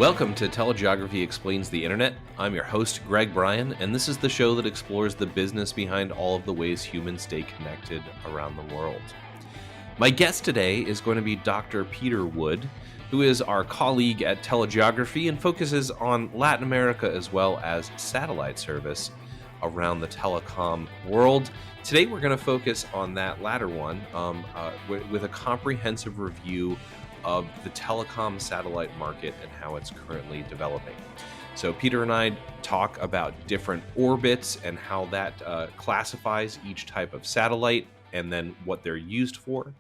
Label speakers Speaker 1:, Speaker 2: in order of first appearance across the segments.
Speaker 1: Welcome to TeleGeography Explains the Internet. I'm your host, Greg Bryan, and this is the show that explores the business behind all of the ways humans stay connected around the world. My guest today is going to be Dr. Peter Wood, who is our colleague at TeleGeography and focuses on Latin America as well as satellite service around the telecom world. Today we're going to focus on that latter one with a comprehensive review of the telecom satellite market and how it's currently developing. So Peter and I talk about different orbits and how that classifies each type of satellite and then what they're used for.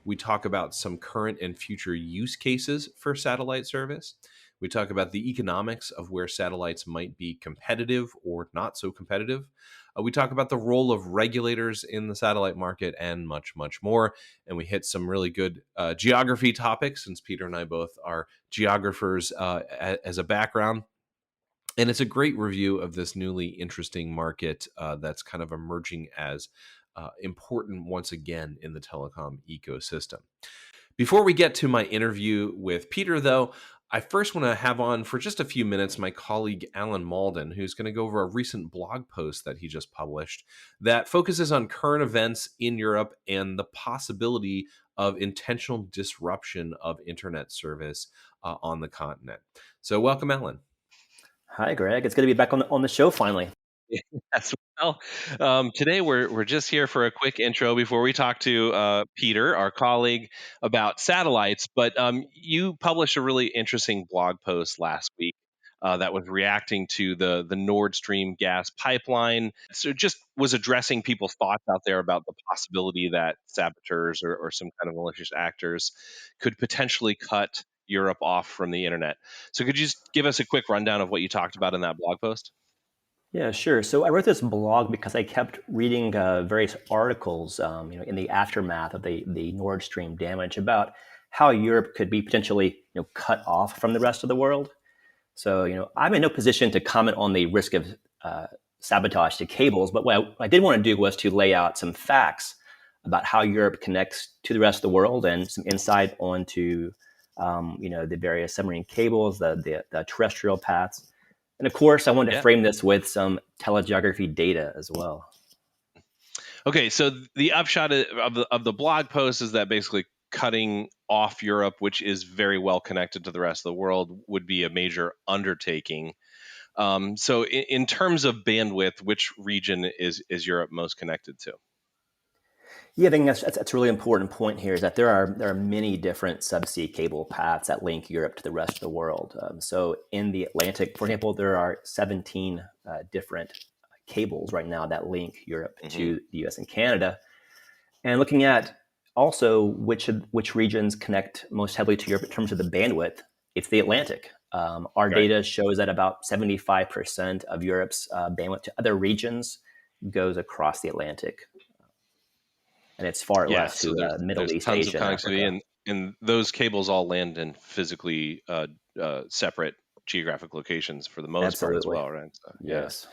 Speaker 1: We talk about some current and future use cases for satellite service. We talk about the economics of where satellites might be competitive or not so competitive. We talk about the role of regulators in the satellite market and much, much more. And we hit some really good geography topics, since Peter and I both are geographers as a background. And it's a great review of this newly interesting market that's kind of emerging as important once again in the telecom ecosystem. Before we get to my interview with Peter, though, I first want to have on for just a few minutes my colleague Alan Mauldin, who's going to go over a recent blog post that he just published that focuses on current events in Europe and the possibility of intentional disruption of internet service on the continent. So welcome, Alan.
Speaker 2: Hi, Greg. It's good to be back on the show finally.
Speaker 1: Yes. Well, today we're just here for a quick intro before we talk to Peter, our colleague, about satellites. But you published a really interesting blog post last week that was reacting to the Nord Stream gas pipeline. So it just was addressing people's thoughts out there about the possibility that saboteurs or some kind of malicious actors could potentially cut Europe off from the internet. So could you just give us a quick rundown of what you talked about in that blog post?
Speaker 2: Yeah, sure. So I wrote this blog because I kept reading various articles, in the aftermath of the Nord Stream damage about how Europe could be potentially, cut off from the rest of the world. So, I'm in no position to comment on the risk of sabotage to cables, but what I did want to do was to lay out some facts about how Europe connects to the rest of the world and some insight onto, the various submarine cables, the terrestrial paths. And of course, I wanted to frame this with some telegeography data as well.
Speaker 1: Okay, so the upshot of the blog post is that basically cutting off Europe, which is very well connected to the rest of the world, would be a major undertaking. So in terms of bandwidth, which region is Europe most connected to?
Speaker 2: Yeah, I think that's a really important point here, is that there are many different subsea cable paths that link Europe to the rest of the world. So in the Atlantic, for example, there are 17 different cables right now that link Europe to the US and Canada. And looking at also which regions connect most heavily to Europe in terms of the bandwidth, it's the Atlantic. Our data shows that about 75% of Europe's bandwidth to other regions goes across the Atlantic. And it's far less to Middle East,
Speaker 1: tons
Speaker 2: Asia,
Speaker 1: of connectivity, and those cables all land in physically separate geographic locations for the most part as well, right? So,
Speaker 2: yes.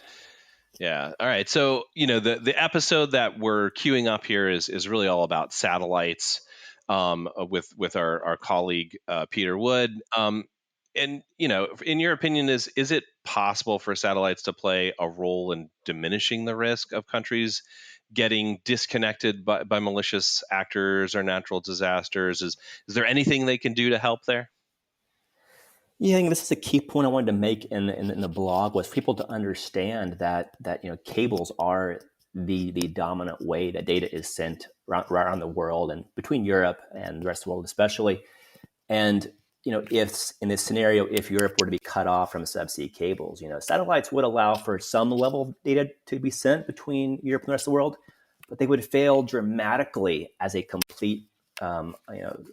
Speaker 1: Yeah. All right. So the episode that we're queuing up here is really all about satellites with our colleague Peter Wood. And in your opinion, is it possible for satellites to play a role in diminishing the risk of countries getting disconnected by malicious actors or natural disasters? Is there anything they can do to help there?
Speaker 2: Yeah, I think this is a key point I wanted to make in the blog, was for people to understand that cables are the dominant way that data is sent around the world and between Europe and the rest of the world especially. And if in this scenario, if Europe were to be cut off from subsea cables, satellites would allow for some level of data to be sent between Europe and the rest of the world, but they would fail dramatically as a complete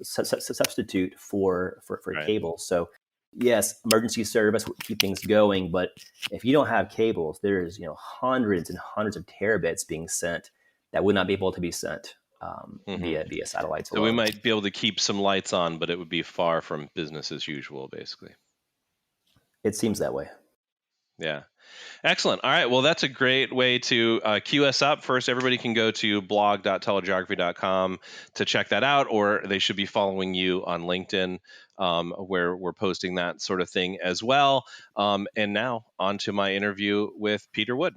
Speaker 2: substitute for cables. So yes, emergency service would keep things going, but if you don't have cables, there's hundreds and hundreds of terabits being sent that would not be able to be sent via satellites.
Speaker 1: So we might be able to keep some lights on, but it would be far from business as usual, basically.
Speaker 2: It seems that way.
Speaker 1: Yeah. Excellent. All right. Well, that's a great way to queue us up. First, everybody can go to blog.telegeography.com to check that out, or they should be following you on LinkedIn, where we're posting that sort of thing as well. And now on to my interview with Peter Wood.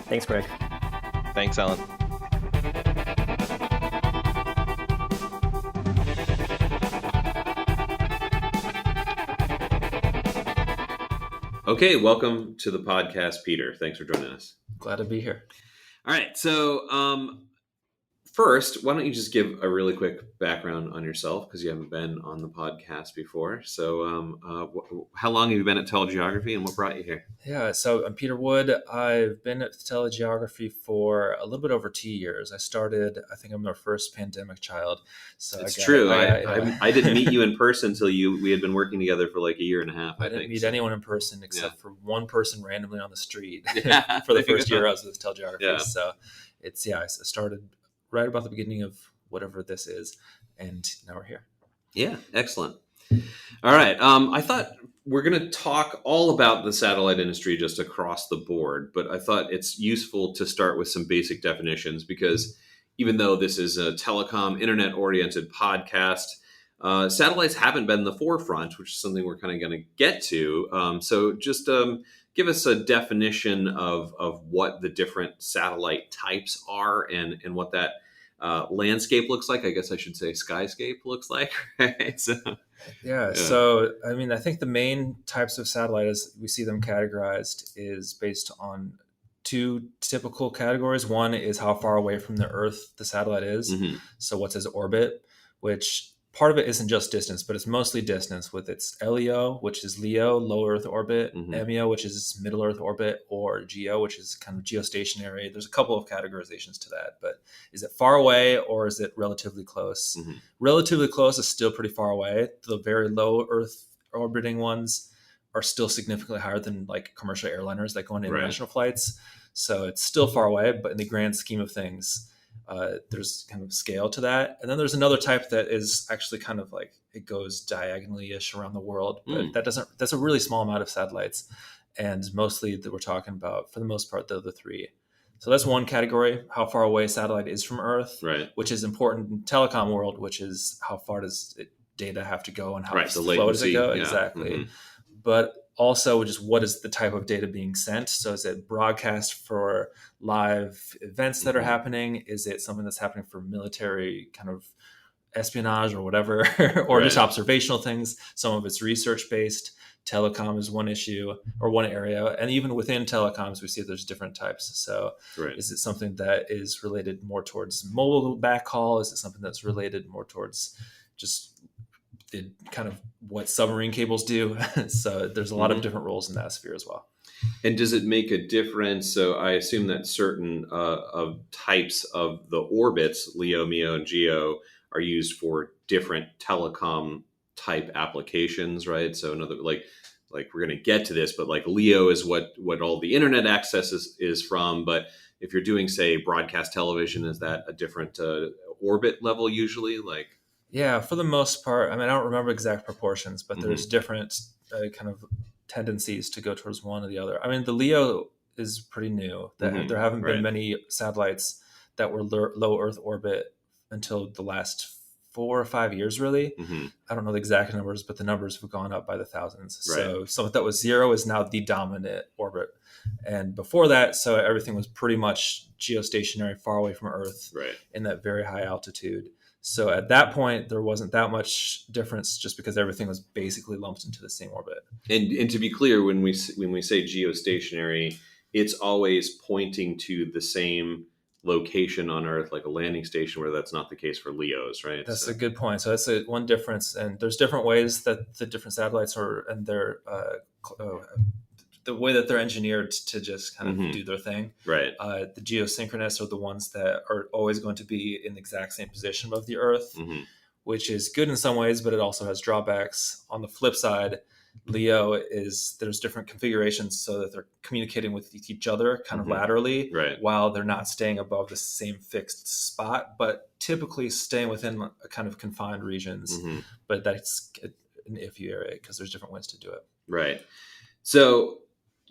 Speaker 2: Thanks, Greg.
Speaker 1: Thanks, Alan. Okay, welcome to the podcast, Peter. Thanks for joining us.
Speaker 2: Glad to be here.
Speaker 1: All right, so first, why don't you just give a really quick background on yourself, because you haven't been on the podcast before. So how long have you been at TeleGeography, and what brought you here?
Speaker 3: Yeah, so I'm Peter Wood. I've been at TeleGeography for a little bit over 2 years. I think I'm their first pandemic child. So
Speaker 1: it's true. I didn't meet you in person until we had been working together for like a year and a half.
Speaker 3: I didn't meet anyone in person except for one person randomly on the street
Speaker 1: Yeah,
Speaker 3: for the first year I was with TeleGeography.
Speaker 1: Yeah.
Speaker 3: So I started right about the beginning of whatever this is, and now we're here.
Speaker 1: Yeah, excellent. All right. I thought we're going to talk all about the satellite industry just across the board, but I thought it's useful to start with some basic definitions, because even though this is a telecom, internet-oriented podcast, satellites haven't been the forefront, which is something we're kind of going to get to. So just give us a definition of what the different satellite types are and what that landscape looks like. I guess I should say skyscape looks like, right?
Speaker 3: So I mean, I think the main types of satellite, as we see them categorized, is based on two typical categories. One is how far away from the Earth the satellite is.
Speaker 1: Mm-hmm.
Speaker 3: So what's its orbit, which part of it isn't just distance, but it's mostly distance, with its LEO, which is LEO, low Earth orbit,
Speaker 1: Mm-hmm.
Speaker 3: MEO, which is middle Earth orbit, or GEO, which is kind of geostationary. There's a couple of categorizations to that, but is it far away or is it relatively close?
Speaker 1: Mm-hmm.
Speaker 3: Relatively close is still pretty far away. The very low Earth orbiting ones are still significantly higher than like commercial airliners that go on international flights. So it's still far away, but in the grand scheme of things, there's kind of scale to that. And then there's another type that is actually kind of like, it goes diagonally-ish around the world, but that's a really small amount of satellites. And mostly that we're talking about, for the most part, the three. So that's one category, how far away a satellite is from Earth,
Speaker 1: Right.
Speaker 3: which is important in telecom world, which is how far does data have to go and how
Speaker 1: Right, the
Speaker 3: slow does it
Speaker 1: latency,
Speaker 3: go?
Speaker 1: yeah.
Speaker 3: Exactly.
Speaker 1: Mm-hmm.
Speaker 3: But also just what is the type of data being sent? So is it broadcast for live events that are happening? Is it something that's happening for military kind of espionage or whatever, or just observational things? Some of it's research based. Telecom is one issue or one area. And even within telecoms, we see there's different types. So is it something that is related more towards mobile backhaul? Is it something that's related more towards just the kind of what submarine cables do? So there's a lot of different roles in that sphere as well.
Speaker 1: And does it make a difference? So I assume that certain of types of the orbits, LEO, MEO, and GEO, are used for different telecom type applications, right? So another like we're going to get to this, but like LEO is what all the internet access is from. But if you're doing, say, broadcast television, is that a different orbit level usually? Like,
Speaker 3: yeah, for the most part. I mean, I don't remember exact proportions, but there's different kind of tendencies to go towards one or the other. I mean, the LEO is pretty new. There haven't been many satellites that were low Earth orbit until the last 4 or 5 years, really. I don't know the exact numbers, but the numbers have gone up by the thousands. So something that was 0 is now the dominant orbit. And before that, so everything was pretty much geostationary, far away from Earth, in that very high altitude. So at that point, there wasn't that much difference, just because everything was basically lumped into the same orbit.
Speaker 1: And to be clear, when we say geostationary, it's always pointing to the same location on Earth, like a landing station, where that's not the case for LEOs, right?
Speaker 3: That's a good point. So that's one difference. And there's different ways that the different satellites are, and their the way that they're engineered to just kind of do their thing.
Speaker 1: Right.
Speaker 3: The geosynchronous are the ones that are always going to be in the exact same position above the Earth, which is good in some ways, but it also has drawbacks. On the flip side, LEO there's different configurations so that they're communicating with each other kind of laterally, while they're not staying above the same fixed spot, but typically staying within a kind of confined regions. But that's an iffy area because there's different ways to do it.
Speaker 1: Right. So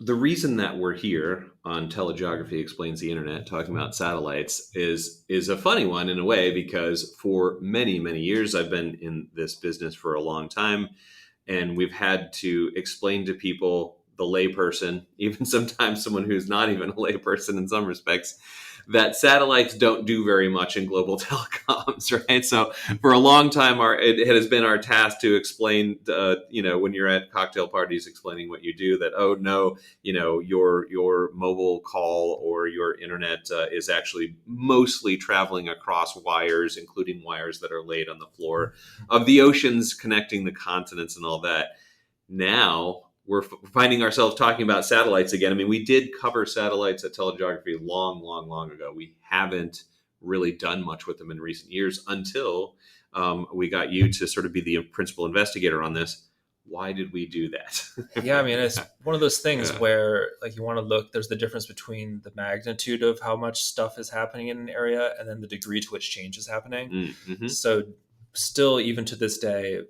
Speaker 1: the reason that we're here on TeleGeography Explains the Internet talking about satellites is a funny one in a way, because for many, many years I've been in this business for a long time, and we've had to explain to people, the layperson, even sometimes someone who's not even a layperson in some respects, that satellites don't do very much in global telecoms, right? So for a long time, it has been our task to explain, when you're at cocktail parties explaining what you do, that, oh no, your mobile call or your internet is actually mostly traveling across wires, including wires that are laid on the floor of the oceans connecting the continents and all that. Now we're finding ourselves talking about satellites again. I mean, we did cover satellites at TeleGeography long ago. We haven't really done much with them in recent years until we got you to sort of be the principal investigator on this. Why did we do that?
Speaker 3: Yeah, I mean, it's one of those things where, like, you want to look, there's the difference between the magnitude of how much stuff is happening in an area and then the degree to which change is happening.
Speaker 1: Mm-hmm.
Speaker 3: So still, even to this day,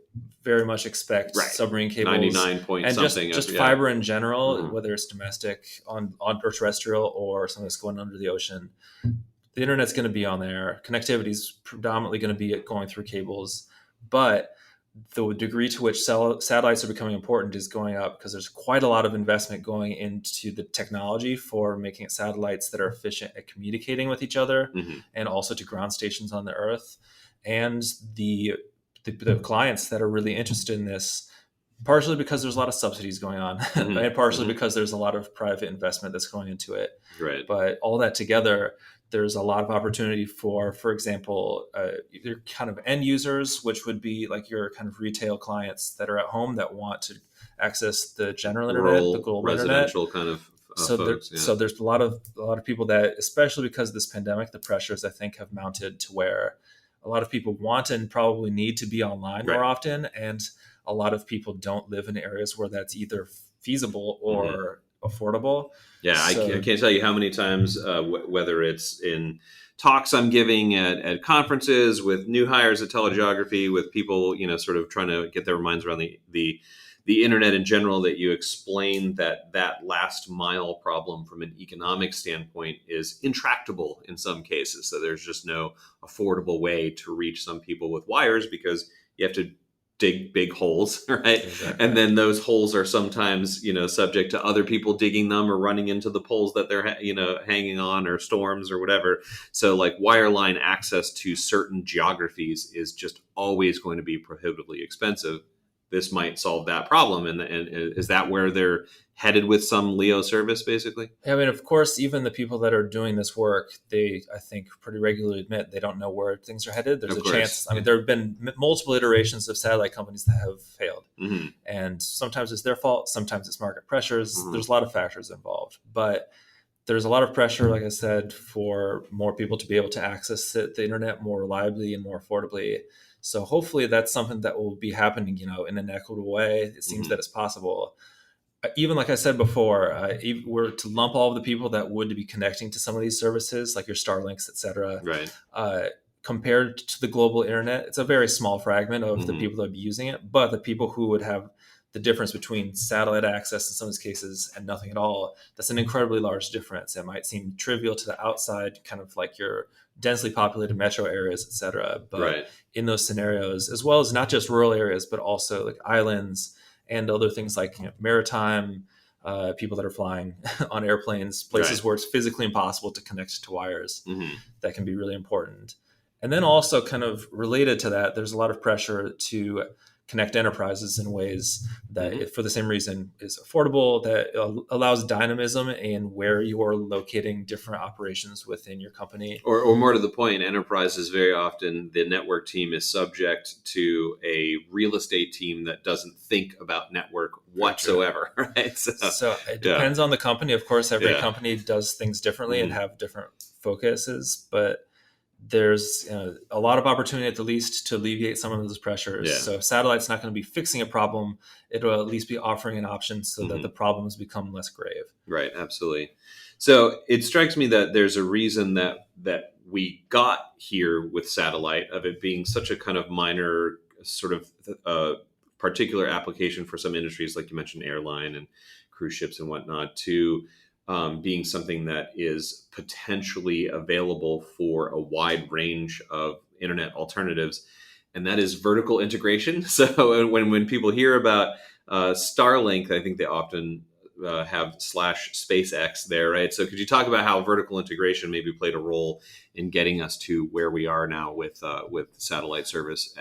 Speaker 3: very much expect submarine cables
Speaker 1: 99 point
Speaker 3: and
Speaker 1: something
Speaker 3: just fiber in general, whether it's domestic on or terrestrial or something that's going under the ocean. The internet's going to be on there. Connectivity is predominantly going to be going through cables, but the degree to which satellites are becoming important is going up because there's quite a lot of investment going into the technology for making satellites that are efficient at communicating with each other and also to ground stations on the Earth. And the clients that are really interested in this, partially because there's a lot of subsidies going on, and partially because there's a lot of private investment that's going into it.
Speaker 1: Right.
Speaker 3: But all that together, there's a lot of opportunity for example, your kind of end users, which would be like your kind of retail clients that are at home that want to access the general internet, the global
Speaker 1: residential
Speaker 3: internet.
Speaker 1: Kind of.
Speaker 3: So there's a lot of people that, especially because of this pandemic, the pressures I think have mounted to where a lot of people want and probably need to be online more often, and a lot of people don't live in areas where that's either feasible or affordable.
Speaker 1: Yeah, I can't tell you how many times, whether it's in talks I'm giving at conferences with new hires at TeleGeography, with people, sort of trying to get their minds around the internet in general, that you explain that last mile problem from an economic standpoint is intractable in some cases. So there's just no affordable way to reach some people with wires because you have to dig big holes, right? Exactly. And then those holes are sometimes, subject to other people digging them or running into the poles that they're, hanging on, or storms or whatever. So like wireline access to certain geographies is just always going to be prohibitively expensive. This might solve that problem. And is that where they're headed with some LEO service, basically?
Speaker 3: I mean, of course, even the people that are doing this work, they, I think, pretty regularly admit they don't know where things are headed. There's a chance. I mean, there have been multiple iterations of satellite companies that have failed. And sometimes it's their fault. Sometimes it's market pressures. There's a lot of factors involved. But there's a lot of pressure, like I said, for more people to be able to access the internet more reliably and more affordably. So hopefully that's something that will be happening, in an equitable way. It seems that it's possible. Even like I said before, if we're to lump all of the people that would be connecting to some of these services, like your Starlinks, et cetera, compared to the global internet, it's a very small fragment of the people that would be using it. But the people who would have the difference between satellite access in some of these cases and nothing at all, that's an incredibly large difference. It might seem trivial to the outside, kind of like your densely populated metro areas, et cetera. But in those scenarios, as well as not just rural areas, but also like islands and other things like maritime, people that are flying on airplanes, places where it's physically impossible to connect to wires, that can be really important. And then also kind of related to that, there's a lot of pressure to connect enterprises in ways that, for the same reason, is affordable, that allows dynamism in where you're locating different operations within your company.
Speaker 1: Or more to the point, enterprises, very often the network team is subject to a real estate team that doesn't think about network whatsoever, right?
Speaker 3: So it depends on the company. Of course, every company does things differently and have different focuses, but there's a lot of opportunity at the least to alleviate some of those pressures. So satellite's not going to be fixing a problem. It'll at least be offering an option so that the problems become less grave.
Speaker 1: Right. Absolutely. So it strikes me that there's a reason that we got here with satellite, of it being such a kind of minor sort of particular application for some industries, like you mentioned, airline and cruise ships and whatnot, to being something that is potentially available for a wide range of internet alternatives, and that is vertical integration. So when people hear about Starlink, I think they often have /SpaceX there, right? So could you talk about how vertical integration maybe played a role in getting us to where we are now with satellite service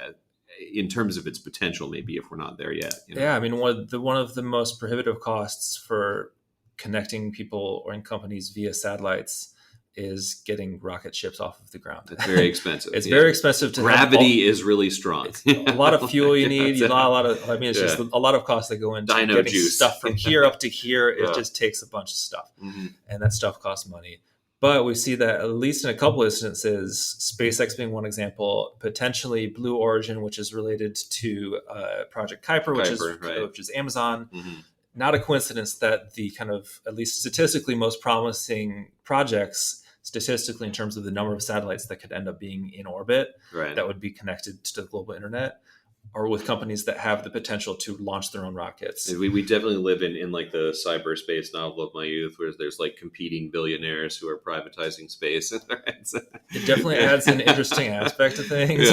Speaker 1: in terms of its potential, maybe if we're not there yet?
Speaker 3: Yeah, I mean, one of the most prohibitive costs for connecting people or in companies via satellites is getting rocket ships off of the ground.
Speaker 1: It's very expensive.
Speaker 3: It's very expensive to
Speaker 1: gravity is really strong.
Speaker 3: It's a lot of fuel you need. A lot of. I mean, it's just a lot of costs that go into
Speaker 1: Dino
Speaker 3: getting
Speaker 1: juice.
Speaker 3: Stuff from here up to here. It just takes a bunch of stuff, and that stuff costs money. But we see that at least in a couple instances, SpaceX being one example, potentially Blue Origin, which is related to Project Kuiper, which is Amazon. Not a coincidence that the kind of, at least statistically, most promising projects, statistically in terms of the number of satellites that could end up being in orbit, that would be connected to the global internet, are with companies that have the potential to launch their own rockets.
Speaker 1: We definitely live in like the cyberspace novel of my youth, where there's like competing billionaires who are privatizing space.
Speaker 3: It definitely adds an interesting aspect to things.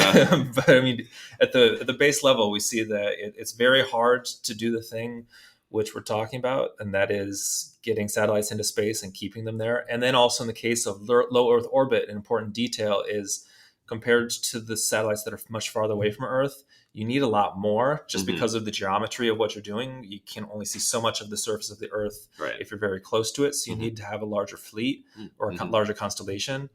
Speaker 3: But I mean, at the base level, we see that it's very hard to do the thing which we're talking about, and that is getting satellites into space and keeping them there. And then also in the case of low Earth orbit, an important detail is compared to the satellites that are much farther away from Earth, you need a lot more just because of the geometry of what you're doing. You can only see so much of the surface of the Earth if you're very close to it. So you need to have a larger fleet or a larger constellation.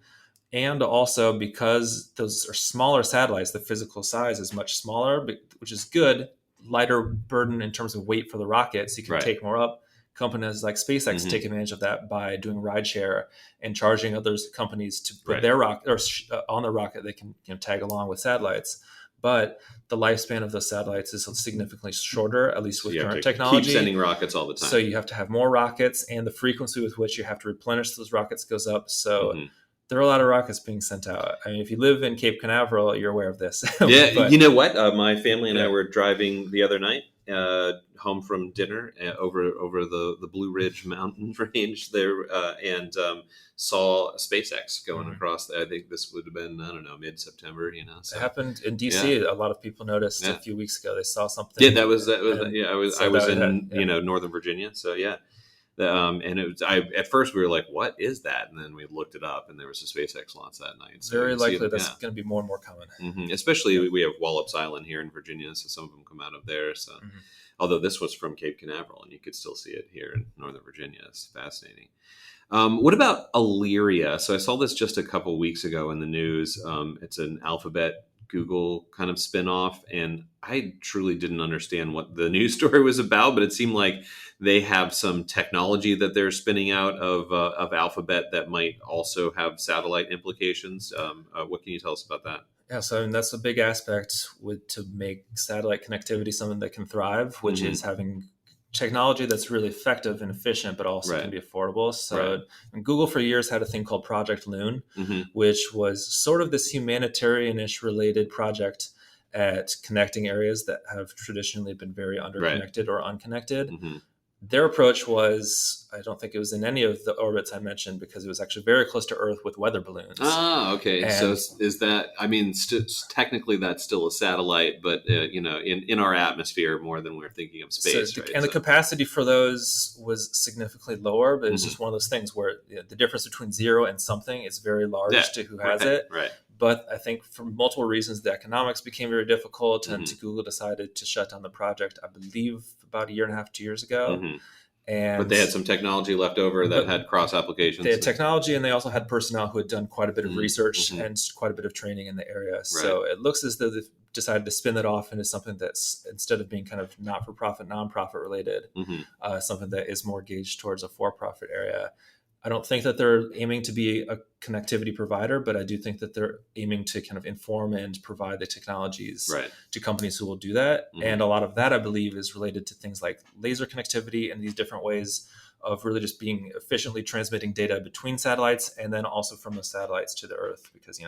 Speaker 3: And also because those are smaller satellites, the physical size is much smaller, which is good. Lighter burden in terms of weight for the rocket, so you can take more up. Companies like SpaceX take advantage of that by doing rideshare and charging other companies to put their rocket or on the rocket. They can tag along with satellites, but the lifespan of those satellites is significantly shorter, at least with current technology.
Speaker 1: Keep sending rockets all the time.
Speaker 3: So you have to have more rockets, and the frequency with which you have to replenish those rockets goes up. So there are a lot of rockets being sent out. I mean, if you live in Cape Canaveral, you're aware of this.
Speaker 1: Yeah, but, you know what? My family and I were driving the other night home from dinner over the Blue Ridge mountain range there, and saw SpaceX going across. I think this would have been, I don't know, mid-September. So.
Speaker 3: It happened in DC. A lot of people noticed a few weeks ago. They saw something.
Speaker 1: Yeah, that was. I was in Northern Virginia. So yeah. And it was, at first we were like, what is that? And then we looked it up, and there was a SpaceX launch that night.
Speaker 3: So very likely that's going to be more and more common.
Speaker 1: Especially we have Wallops Island here in Virginia, so some of them come out of there. So, although this was from Cape Canaveral, and you could still see it here in Northern Virginia. It's fascinating. What about Illyria? So I saw this just a couple weeks ago in the news. It's an Alphabet Google kind of spinoff, and I truly didn't understand what the news story was about, but it seemed like they have some technology that they're spinning out of Alphabet that might also have satellite implications. What can you tell us about that?
Speaker 3: Yeah, so I mean, that's a big aspect to make satellite connectivity something that can thrive, which is having technology that's really effective and efficient, but also can be affordable. So Google for years had a thing called Project Loon, which was sort of this humanitarian-ish related project at connecting areas that have traditionally been very underconnected or unconnected. Their approach was, I don't think it was in any of the orbits I mentioned, because it was actually very close to Earth with weather balloons.
Speaker 1: Ah, okay. And so is that, I mean, technically that's still a satellite, but, in our atmosphere more than we're thinking of space.
Speaker 3: The capacity for those was significantly lower, but it's just one of those things where the difference between 0 and something is very large to who has it. But I think for multiple reasons, the economics became very difficult, and Google decided to shut down the project, I believe, about 1.5 years, 2 years ago.
Speaker 1: But they had some technology left over that had cross applications.
Speaker 3: They had technology, and they also had personnel who had done quite a bit of research and quite a bit of training in the area. So it looks as though they've decided to spin that off into something that's, instead of being kind of not-for-profit, non-profit related, something that is more gauged towards a for-profit area. I don't think that they're aiming to be a connectivity provider, but I do think that they're aiming to kind of inform and provide the technologies to companies who will do that. And a lot of that, I believe, is related to things like laser connectivity and these different ways of really just being efficiently transmitting data between satellites, and then also from the satellites to the Earth, because,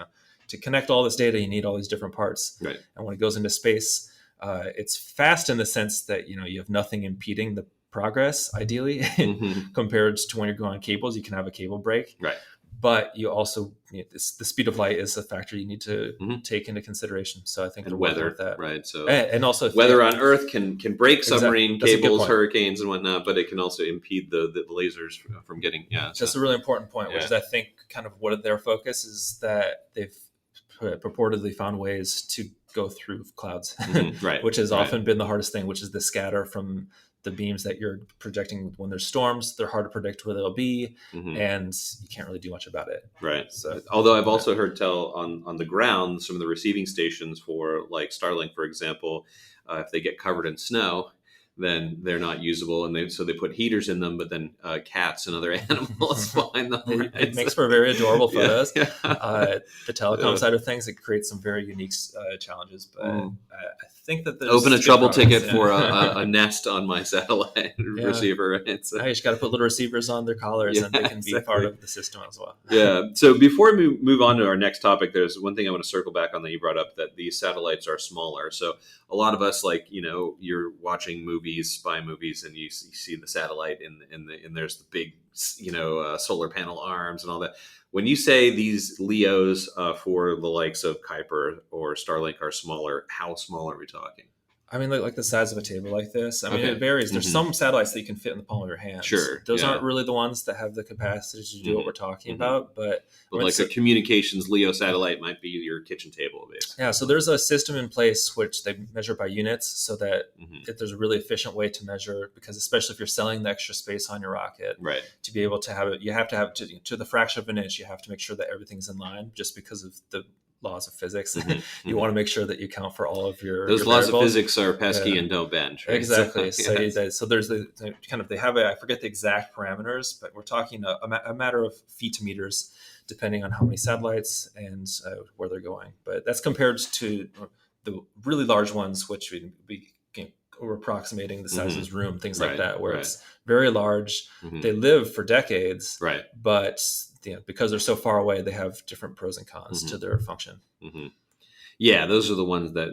Speaker 3: to connect all this data, you need all these different parts. And when it goes into space, It's fast in the sense that, you have nothing impeding the progress, ideally, compared to when you're going on cables. You can have a cable break.
Speaker 1: Right.
Speaker 3: But you also, the speed of light is a factor you need to take into consideration. So I think
Speaker 1: and
Speaker 3: the
Speaker 1: weather,
Speaker 3: with that,
Speaker 1: right? So
Speaker 3: and also
Speaker 1: weather on Earth can break submarine cables, hurricanes, and whatnot, but it can also impede the lasers from getting. Yeah, so.
Speaker 3: That's a really important point, which is I think kind of what their focus is, that they've purportedly found ways to go through clouds,
Speaker 1: right?
Speaker 3: Which has often been the hardest thing, which is the scatter from the beams that you're projecting. When there's storms, they're hard to predict where they'll be, and you can't really do much about it.
Speaker 1: Right. So, although I've also heard tell on the ground, some of the receiving stations for like Starlink, for example, if they get covered in snow, then they're not usable, and so they put heaters in them, but then cats and other animals find them. Right?
Speaker 3: It makes for very adorable photos. The telecom side of things, it creates some very unique challenges, but I think that
Speaker 1: open a trouble ticket for a Nest on my satellite receiver. Right? So,
Speaker 3: you just got to put little receivers on their collars, and they can be part of the system as well.
Speaker 1: Yeah. So before we move on to our next topic, there's one thing I want to circle back on that you brought up, that these satellites are smaller. So a lot of us, like, you're watching spy movies, and you see the satellite and there's the big, solar panel arms and all that. When you say these LEOs for the likes of Kuiper or Starlink are smaller, how small are we talking?
Speaker 3: I mean, like the size of a table like this. I mean, it varies. There's some satellites that you can fit in the palm of your hand.
Speaker 1: Sure.
Speaker 3: Those aren't really the ones that have the capacity to do what we're talking about. But
Speaker 1: like a communications LEO satellite might be your kitchen table, basically.
Speaker 3: Yeah. So there's a system in place which they measure by units, so that if there's a really efficient way to measure, because especially if you're selling the extra space on your rocket,
Speaker 1: right, to
Speaker 3: be able to have it, you have to have to the fraction of an inch. You have to make sure that everything's in line, just because of the laws of physics. You want to make sure that you count for all of those
Speaker 1: laws of physics are pesky and don't bend, right?
Speaker 3: Exactly. So there's the kind of, they have I forget the exact parameters, but we're talking a matter of feet to meters, depending on how many satellites and where they're going. But that's compared to the really large ones, which we're approximating the size of this room, things like that, where it's very large. They live for decades, but because they're so far away, they have different pros and cons to their function.
Speaker 1: Yeah, those are the ones that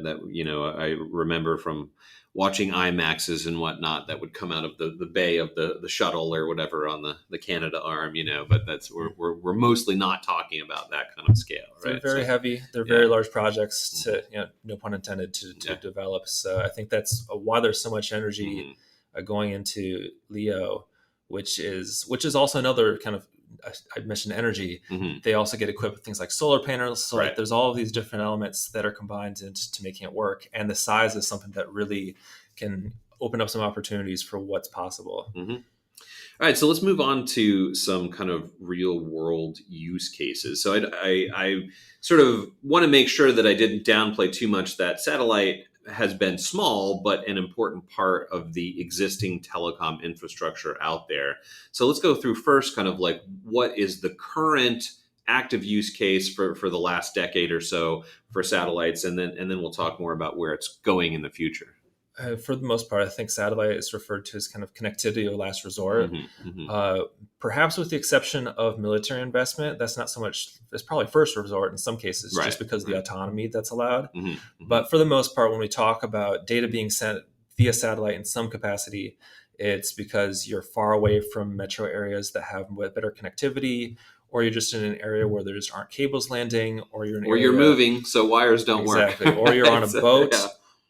Speaker 1: I remember from watching IMAXs and whatnot that would come out of the bay of the shuttle or whatever on the Canada arm, but that's we're mostly not talking about that kind of scale, right?
Speaker 3: They're very heavy. They're very large projects to, no pun intended, to develop. So I think that's why there's so much energy going into LEO, which is also another kind of, I mentioned energy. They also get equipped with things like solar panels. So like there's all of these different elements that are combined into making it work. And the size is something that really can open up some opportunities for what's possible.
Speaker 1: All right, so let's move on to some kind of real world use cases. So I sort of want to make sure that I didn't downplay too much that satellite has been small, but an important part of the existing telecom infrastructure out there. So let's go through first kind of like what is the current active use case for the last decade or so for satellites, and then we'll talk more about where it's going in the future.
Speaker 3: For the most part, I think satellite is referred to as kind of connectivity of last resort. Perhaps with the exception of military investment, that's not so much, it's probably first resort in some cases, just because of the autonomy that's allowed. But for the most part, when we talk about data being sent via satellite in some capacity, it's because you're far away from metro areas that have better connectivity, or you're just in an area where there just aren't cables landing, or you're
Speaker 1: moving, so wires don't work.
Speaker 3: Or you're on a boat.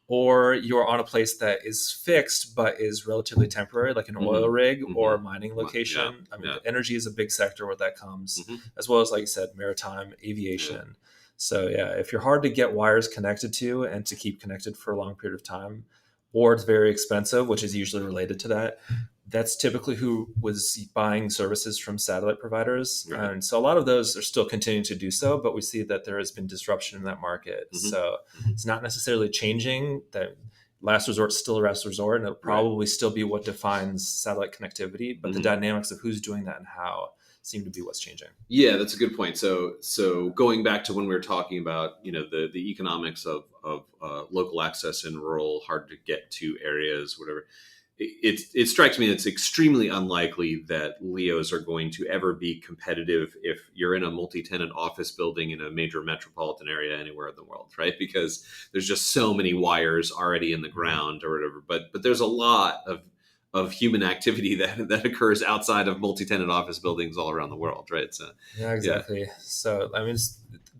Speaker 3: Or you're on a place that is fixed but is relatively temporary, like an oil rig or a mining location. The energy is a big sector where that comes, as well as, like you said, maritime, aviation. So if you're hard to get wires connected to and to keep connected for a long period of time, or it's very expensive, which is usually related to that, that's typically who was buying services from satellite providers. And so a lot of those are still continuing to do so, but we see that there has been disruption in that market. So it's not necessarily changing. That last resort is still a last resort, and it'll probably still be what defines satellite connectivity, but the dynamics of who's doing that and how seem to be what's changing.
Speaker 1: Yeah, that's a good point. So going back to when we were talking about, the economics of local access in rural, hard to get to areas, whatever,
Speaker 4: it strikes me that it's extremely unlikely that LEOs are going to ever be competitive if you're in a multi-tenant office building in a major metropolitan area anywhere in the world, right? Because there's just so many wires already in the ground or whatever. But there's a lot of human activity that occurs outside of multi-tenant office buildings all around the world, right? So
Speaker 3: yeah, exactly. Yeah. So I mean,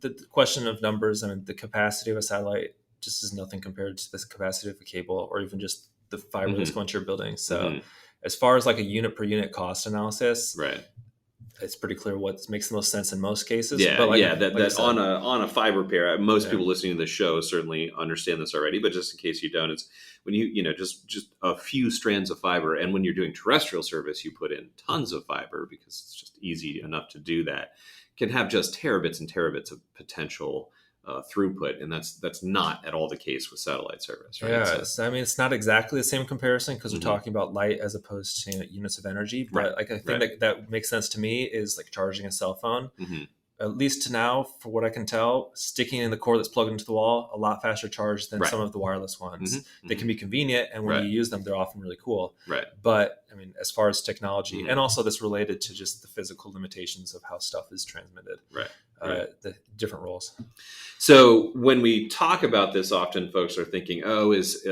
Speaker 3: the question of numbers. I mean, the capacity of a satellite just is nothing compared to the capacity of a cable, or even just the fiber that's going to your building. So as far as like a unit per unit cost analysis,
Speaker 4: right,
Speaker 3: it's pretty clear what makes the most sense in most cases.
Speaker 4: Yeah,
Speaker 3: but
Speaker 4: that on a fiber pair, most people listening to the show certainly understand this already, but just in case you don't, it's when you just a few strands of fiber, and when you're doing terrestrial service, you put in tons of fiber because it's just easy enough to do that. Can have just terabits and terabits of potential throughput, and that's not at all the case with satellite service, right?
Speaker 3: Yeah, so I mean, it's not exactly the same comparison because we're talking about light as opposed to units of energy. But like I think that makes sense to me is like charging a cell phone. At least to now, for what I can tell, sticking in the cord that's plugged into the wall, a lot faster charge than some of the wireless ones. They can be convenient, and when you use them, they're often really cool.
Speaker 4: Right.
Speaker 3: But I mean, as far as technology, and also this related to just the physical limitations of how stuff is transmitted. The different roles.
Speaker 4: So when we talk about this, often folks are thinking, "Oh, is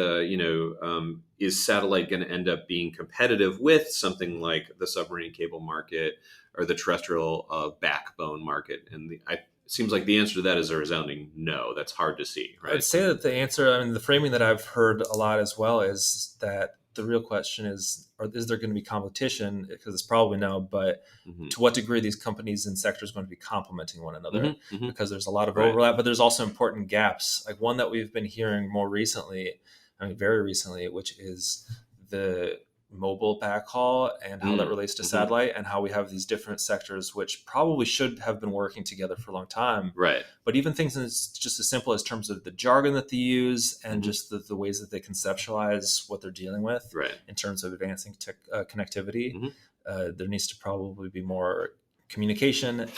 Speaker 4: satellite going to end up being competitive with something like the submarine cable market or the terrestrial backbone market?" And it seems like the answer to that is a resounding no. That's hard to see, right?
Speaker 3: I'd say that the answer, I mean, the framing that I've heard a lot as well is that the real question is there going to be competition? Because it's probably no, but to what degree these companies and sectors are going to be complementing one another? Because there's a lot of overlap, but there's also important gaps. Like one that we've been hearing more recently, I mean, very recently, which is the mobile backhaul and how that relates to satellite, and how we have these different sectors which probably should have been working together for a long time.
Speaker 4: Right.
Speaker 3: But even things that's just as simple as terms of the jargon that they use and just the ways that they conceptualize what they're dealing with in terms of advancing connectivity, there needs to probably be more communication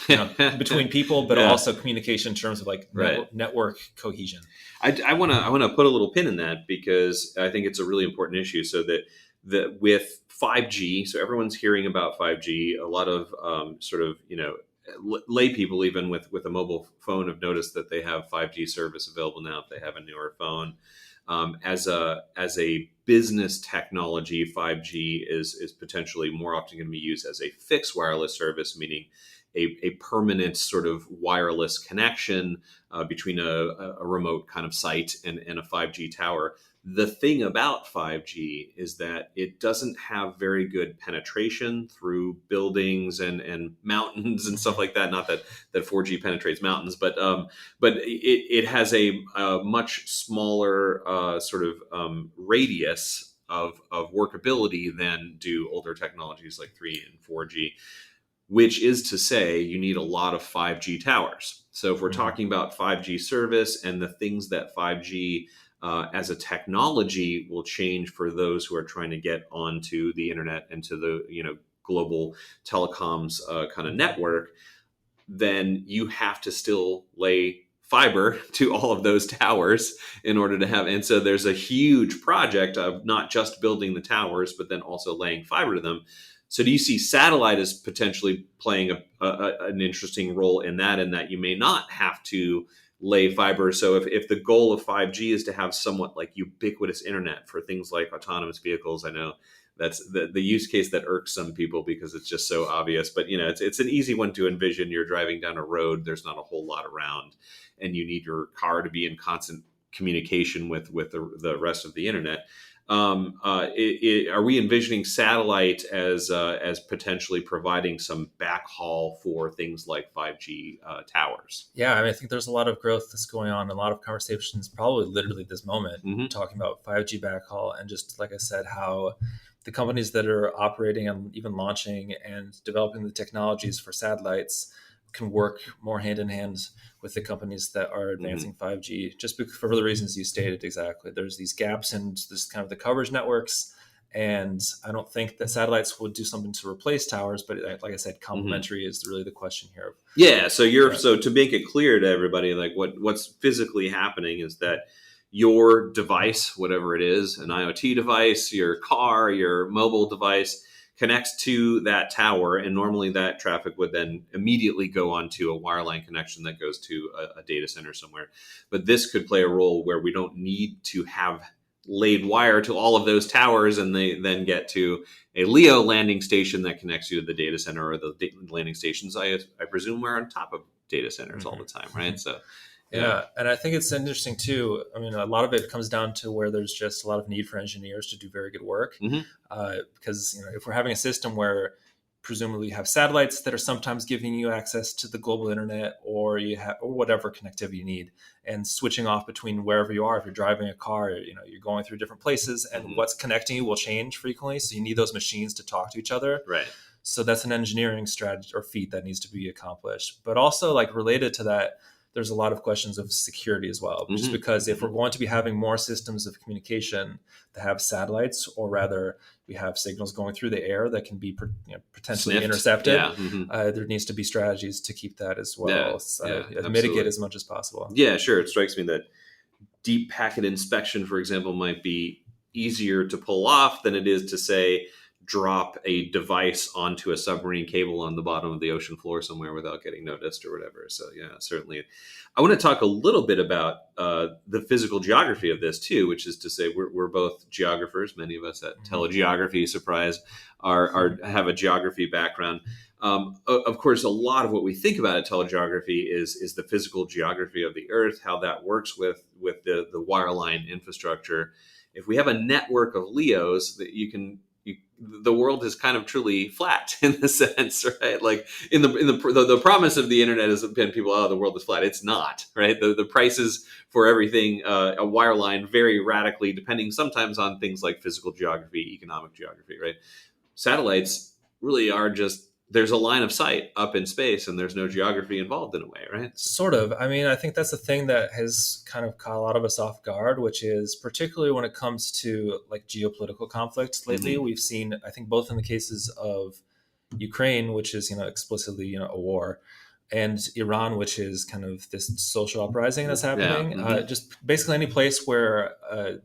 Speaker 3: between people, but also communication in terms of like network cohesion.
Speaker 4: I want to put a little pin in that because I think it's a really important issue. So that with 5G, so everyone's hearing about 5G. A lot of lay people, even with a mobile phone, have noticed that they have 5G service available now if they have a newer phone. As a business technology, 5G is potentially more often going to be used as a fixed wireless service, meaning a permanent sort of wireless connection between a remote kind of site and a 5G tower. The thing about 5G is that it doesn't have very good penetration through buildings and mountains and stuff like that. Not that 4G penetrates mountains, but it has a much smaller radius of workability than do older technologies like 3 and 4G, which is to say you need a lot of 5G towers. So if we're talking about 5G service and the things that 5G as a technology will change for those who are trying to get onto the internet and to the global telecoms kind of network, then you have to still lay fiber to all of those towers in order to have. And so there's a huge project of not just building the towers, but then also laying fiber to them. So do you see satellite as potentially playing an interesting role in that you may not have to lay fiber? So if the goal of 5G is to have somewhat like ubiquitous internet for things like autonomous vehicles, I know that's the use case that irks some people because it's just so obvious, but it's an easy one to envision. You're driving down a road, there's not a whole lot around, and you need your car to be in constant communication with the rest of the internet. Are we envisioning satellite as potentially providing some backhaul for things like 5G towers?
Speaker 3: Yeah, I mean, I think there's a lot of growth that's going on, a lot of conversations, probably literally this moment, talking about 5G backhaul, and just like I said, how the companies that are operating and even launching and developing the technologies for satellites can work more hand in hand with the companies that are advancing 5G, just for the reasons you stated exactly. There's these gaps in this kind of the coverage networks, and I don't think that satellites would do something to replace towers, but like I said, complementary is really the question here.
Speaker 4: Yeah, so so to make it clear to everybody, like what's physically happening is that your device, whatever it is, an IoT device, your car, your mobile device, connects to that tower, and normally that traffic would then immediately go onto a wireline connection that goes to a data center somewhere. But this could play a role where we don't need to have laid wire to all of those towers, and they then get to a LEO landing station that connects you to the data center, or the landing stations I presume are on top of data centers all the time, right? So
Speaker 3: yeah, and I think it's interesting too. I mean, a lot of it comes down to where there's just a lot of need for engineers to do very good work. Because if we're having a system where presumably you have satellites that are sometimes giving you access to the global internet, or you have or whatever connectivity you need, and switching off between wherever you are. If you're driving a car, you're going through different places, and what's connecting you will change frequently. So you need those machines to talk to each other.
Speaker 4: Right.
Speaker 3: So that's an engineering strategy or feat that needs to be accomplished. But also, like, related to that, there's a lot of questions of security as well, just because if we're going to be having more systems of communication that have satellites, or rather we have signals going through the air that can be potentially
Speaker 4: Sniffed.
Speaker 3: intercepted,
Speaker 4: Yeah.
Speaker 3: there needs to be strategies to keep that as well, mitigate
Speaker 4: Absolutely.
Speaker 3: as much as possible.
Speaker 4: Yeah, sure. It strikes me that deep packet inspection, for example, might be easier to pull off than it is to, say, drop a device onto a submarine cable on the bottom of the ocean floor somewhere without getting noticed or whatever. So yeah, certainly. I want to talk a little bit about the physical geography of this too, which is to say we're both geographers. Many of us at TeleGeography, surprise, have a geography background. Of course, a lot of what we think about at TeleGeography is the physical geography of the Earth, how that works with the wireline infrastructure. If we have a network of LEOs, that the world is kind of truly flat in the sense, right? Like in the promise of the internet has been people, the world is flat. It's not, right? The prices for everything, a wireline, vary radically depending sometimes on things like physical geography, economic geography, right? Satellites really are just, there's a line of sight up in space and there's no geography involved in a way, right?
Speaker 3: Sort of. I mean, I think that's the thing that has kind of caught a lot of us off guard, which is particularly when it comes to like geopolitical conflicts lately. We've seen, I think, both in the cases of Ukraine, which is, explicitly, a war, and Iran, which is kind of this social uprising that's happening. Just basically any place where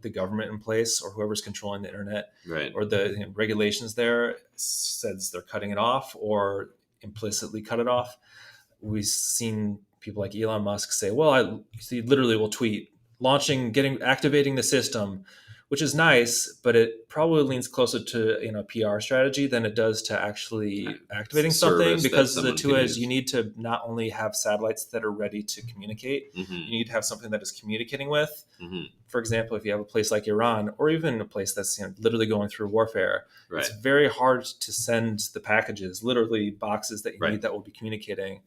Speaker 3: the government in place or whoever's controlling the internet,
Speaker 4: right,
Speaker 3: or the regulations there says they're cutting it off or implicitly cut it off. We've seen people like Elon Musk say, well, he literally will tweet activating the system, which is nice, but it probably leans closer to PR strategy than it does to actually activating something, because the two is you need to not only have satellites that are ready to communicate, you need to have something that is communicating with. For example, if you have a place like Iran, or even a place that's literally going through warfare, it's very hard to send the packages, literally boxes that you need that will be communicating.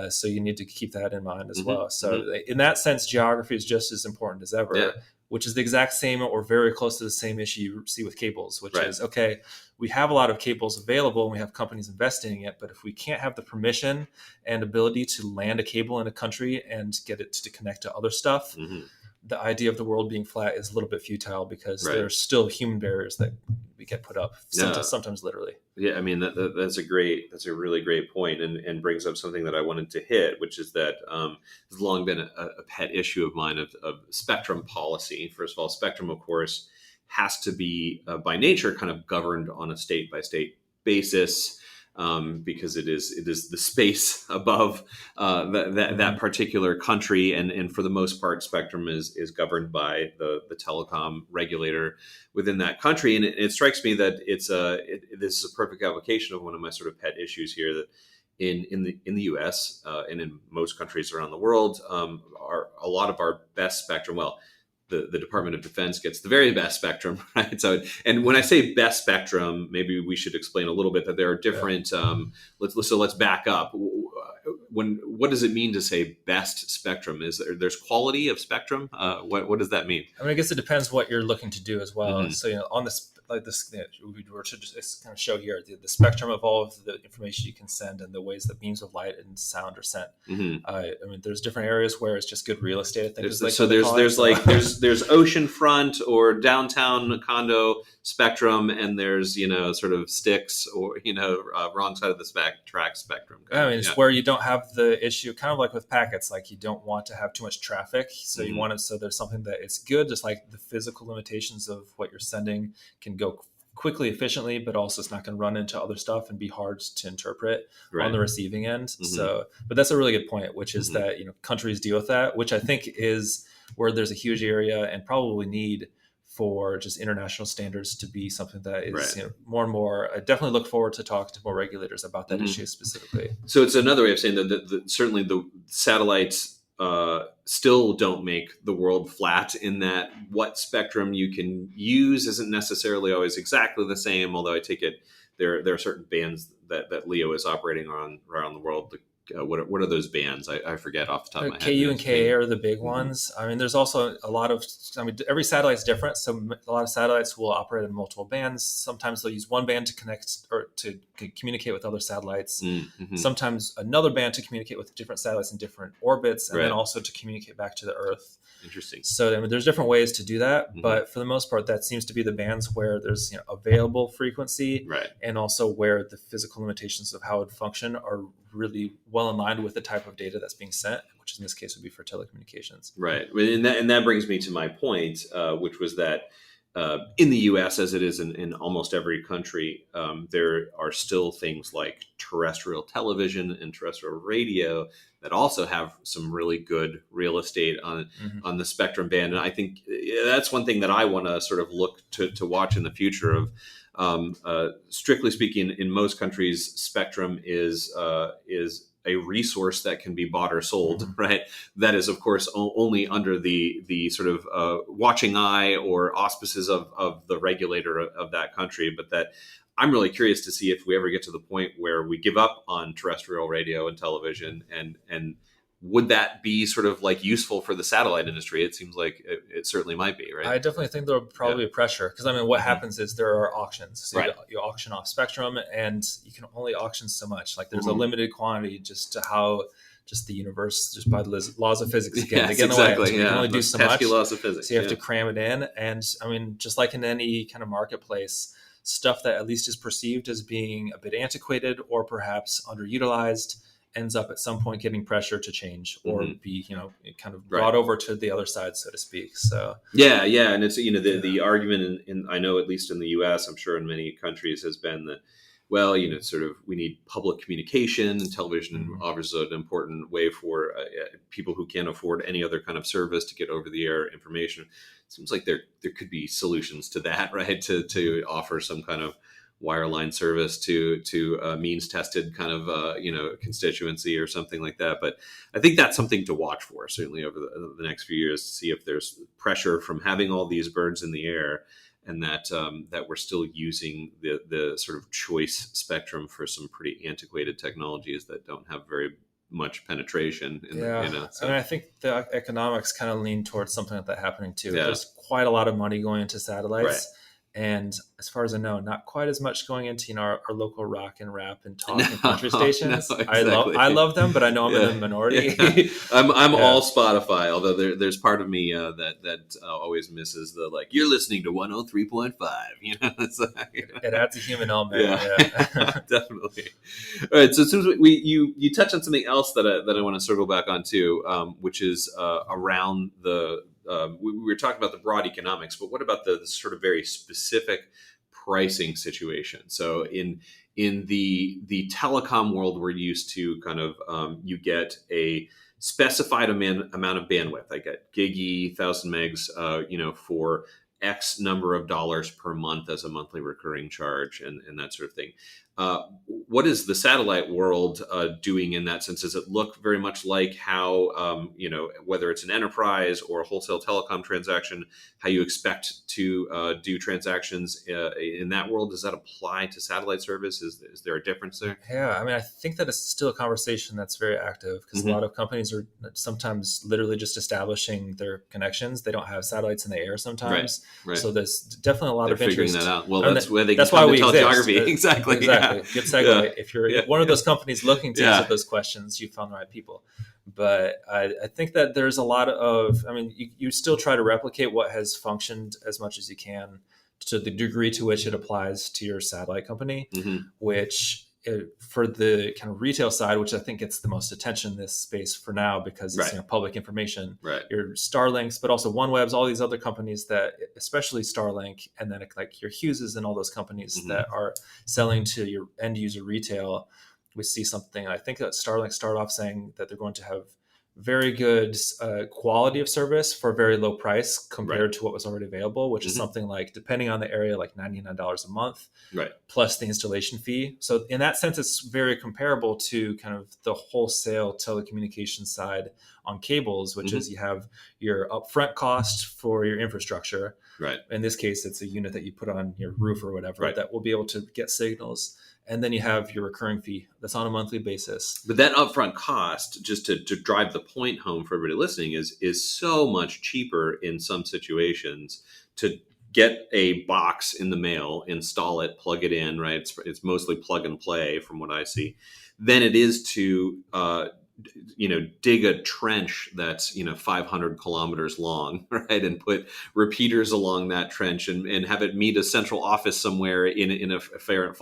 Speaker 3: So you need to keep that in mind as well. So in that sense, geography is just as important as ever, which is the exact same or very close to the same issue you see with cables, which is, okay, we have a lot of cables available and we have companies investing in it, but if we can't have the permission and ability to land a cable in a country and get it to connect to other stuff, the idea of the world being flat is a little bit futile, because there's still human barriers that we get put up, sometimes literally.
Speaker 4: Yeah, I mean, that's a really great point, and brings up something that I wanted to hit, which is that has long been a pet issue of mine of spectrum policy. First of all, spectrum, of course, has to be by nature kind of governed on a state by state basis. Because it is the space above that particular country, and for the most part, spectrum is governed by the telecom regulator within that country. And it strikes me that this is a perfect application of one of my sort of pet issues here, that in the U.S. And in most countries around the world, are a lot of our best spectrum. Well, the Department of Defense gets the very best spectrum, right? So, and when I say best spectrum, maybe we should explain a little bit that there are different. Let's back up. What does it mean to say best spectrum? There's quality of spectrum? What does that mean?
Speaker 3: I mean, I guess it depends what you're looking to do as well. So, on like this, we were to just kind of show here the spectrum of all of the information you can send and the ways that beams of light and sound are sent. I mean, there's different areas where it's just good real estate. I think there's
Speaker 4: oceanfront or downtown condo spectrum, and there's sort of sticks or wrong side of the track spectrum.
Speaker 3: It's where you don't have the issue, kind of like with packets, like you don't want to have too much traffic, so you want it so there's something that it's good, just like the physical limitations of what you're sending can go quickly, efficiently, but also it's not going to run into other stuff and be hard to interpret on the receiving end. So, but that's a really good point, which is that countries deal with that, which I think is where there's a huge area and probably need for just international standards to be something that is more and more. I definitely look forward to talking to more regulators about that issue specifically.
Speaker 4: So it's another way of saying that certainly the satellites still don't make the world flat, in that what spectrum you can use isn't necessarily always exactly the same, although I take it there are certain bands that LEO is operating on around the world. What are those bands? I forget off the top of my head.
Speaker 3: KU and KA are the big ones. I mean, there's also a lot of, every satellite's different. So a lot of satellites will operate in multiple bands. Sometimes they'll use one band to connect or to communicate with other satellites. Sometimes another band to communicate with different satellites in different orbits, and then also to communicate back to the Earth.
Speaker 4: Interesting.
Speaker 3: So there's different ways to do that, but for the most part, that seems to be the bands where there's available frequency, and also where the physical limitations of how it would function are really well aligned with the type of data that's being sent, which in this case would be for telecommunications. Right,
Speaker 4: and that brings me to my point, which was that in the U.S., as it is in almost every country, there are still things like terrestrial television and terrestrial radio that also have some really good real estate on the spectrum band. And I think that's one thing that I want to sort of look to watch in the future of, strictly speaking, in most countries, spectrum is a resource that can be bought or sold, right? That is, of course, only under the sort of watching eye or auspices of the regulator of that country. But that I'm really curious to see if we ever get to the point where we give up on terrestrial radio and television, and would that be sort of like useful for the satellite industry? It seems like it certainly might be, right?
Speaker 3: I definitely think there'll probably be pressure, because I mean, what happens is there are auctions. So you auction off spectrum, and you can only auction so much. Like there's a limited quantity just to how just the universe, just by the laws of physics, again, they get in the way. So you can only do so much.
Speaker 4: Laws of physics.
Speaker 3: So you have to cram it in. And I mean, just like in any kind of marketplace, stuff that at least is perceived as being a bit antiquated or perhaps underutilized ends up at some point getting pressure to change or be, kind of brought over to the other side, so to speak. So
Speaker 4: and it's the argument in I know, at least in the U.S., I'm sure in many countries, has been that, well, sort of we need public communication, and television offers an important way for people who can't afford any other kind of service to get over the air information. It seems like there could be solutions to that, right? To offer some kind of wireline service to means tested kind of constituency or something like that. But I think that's something to watch for, certainly over the next few years, to see if there's pressure from having all these birds in the air, and that we're still using the sort of choice spectrum for some pretty antiquated technologies that don't have very much penetration.
Speaker 3: So. I mean, I think the economics kind of lean towards something like that happening too. There's quite a lot of money going into satellites. And as far as I know, not quite as much going into our local rock and rap and talk and country stations. No, exactly. I love them, but I know I'm in the minority.
Speaker 4: I'm all Spotify, although there's part of me that always misses the, like, you're listening to 103.5. It's like,
Speaker 3: it adds a human element.
Speaker 4: Definitely. All right, so as soon as you touched on something else that I want to circle back on too, which is around the. We were talking about the broad economics, but what about the sort of very specific pricing situation? So in the telecom world, we're used to kind of you get a specified amount of bandwidth. I get gigi, 1,000 megs, for X number of dollars per month as a monthly recurring charge, and that sort of thing. what is the satellite world doing in that sense? Does it look very much like how, whether it's an enterprise or a wholesale telecom transaction, how you expect to do transactions in that world? Does that apply to satellite service? Is there a difference there?
Speaker 3: Yeah, I mean, I think that it's still a conversation that's very active because a lot of companies are sometimes literally just establishing their connections. They don't have satellites in the air sometimes.
Speaker 4: Right.
Speaker 3: So there's definitely a lot
Speaker 4: They're
Speaker 3: of interest.
Speaker 4: Figuring that out. Well, that's where they
Speaker 3: that's
Speaker 4: can come
Speaker 3: why
Speaker 4: to
Speaker 3: we
Speaker 4: TeleGeography.
Speaker 3: exist.
Speaker 4: Exactly.
Speaker 3: Exactly.
Speaker 4: Yeah.
Speaker 3: Good segue. If you're one of those companies looking to answer those questions, you found the right people. But I think that there's a lot of, you still try to replicate what has functioned as much as you can to the degree to which it applies to your satellite company, which for the kind of retail side, which I think gets the most attention in this space for now because it's public information, your Starlinks, but also OneWebs, all these other companies that, especially Starlink, and then like your Hugheses and all those companies that are selling to your end user retail. We see something, I think that Starlink started off saying that they're going to have very good quality of service for a very low price compared to what was already available, which is something like, depending on the area, like $99 a month, plus the installation fee. So in that sense, it's very comparable to kind of the wholesale telecommunications side on cables, which is you have your upfront cost for your infrastructure. In this case, it's a unit that you put on your roof or whatever that will be able to get signals. And then you have your recurring fee that's on a monthly basis.
Speaker 4: But that upfront cost, just to drive the point home for everybody listening, is so much cheaper in some situations to get a box in the mail, install it, plug it in, right? It's mostly plug and play from what I see, than it is to dig a trench that's 500 kilometers long, right, and put repeaters along that trench and have it meet a central office somewhere in a fair,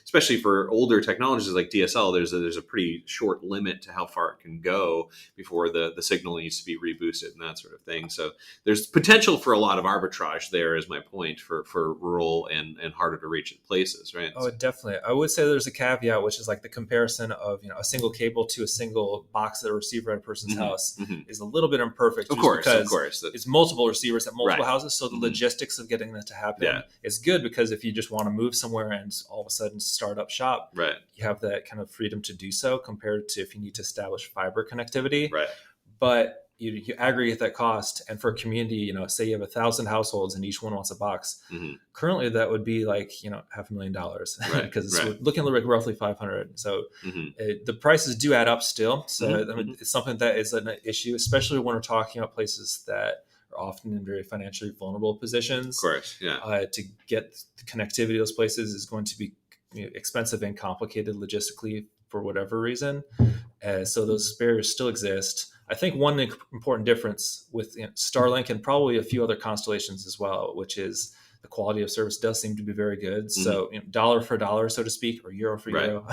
Speaker 4: especially for older technologies like DSL. There's a pretty short limit to how far it can go before the signal needs to be reboosted and that sort of thing. So there's potential for a lot of arbitrage there, is my point, for rural and harder to reach places, right?
Speaker 3: Oh, definitely. I would say there's a caveat, which is like the comparison of a single cable to a single box at a receiver at a person's house is a little bit imperfect.
Speaker 4: Of course.
Speaker 3: It's multiple receivers at multiple houses. So the logistics of getting that to happen is good, because if you just want to move somewhere and all of a sudden start up shop, you have that kind of freedom to do so, compared to if you need to establish fiber connectivity. But you aggregate that cost, and for a community, say you have 1,000 households and each one wants a box. Currently, that would be like $500,000, because we're looking like roughly 500. So the prices do add up still. So it's something that is an issue, especially when we're talking about places that are often in very financially vulnerable positions.
Speaker 4: Of course,
Speaker 3: to get the connectivity to those places is going to be expensive and complicated logistically for whatever reason. So those barriers still exist. I think one important difference with Starlink and probably a few other constellations as well, which is the quality of service does seem to be very good. So dollar for dollar, so to speak, or euro for euro,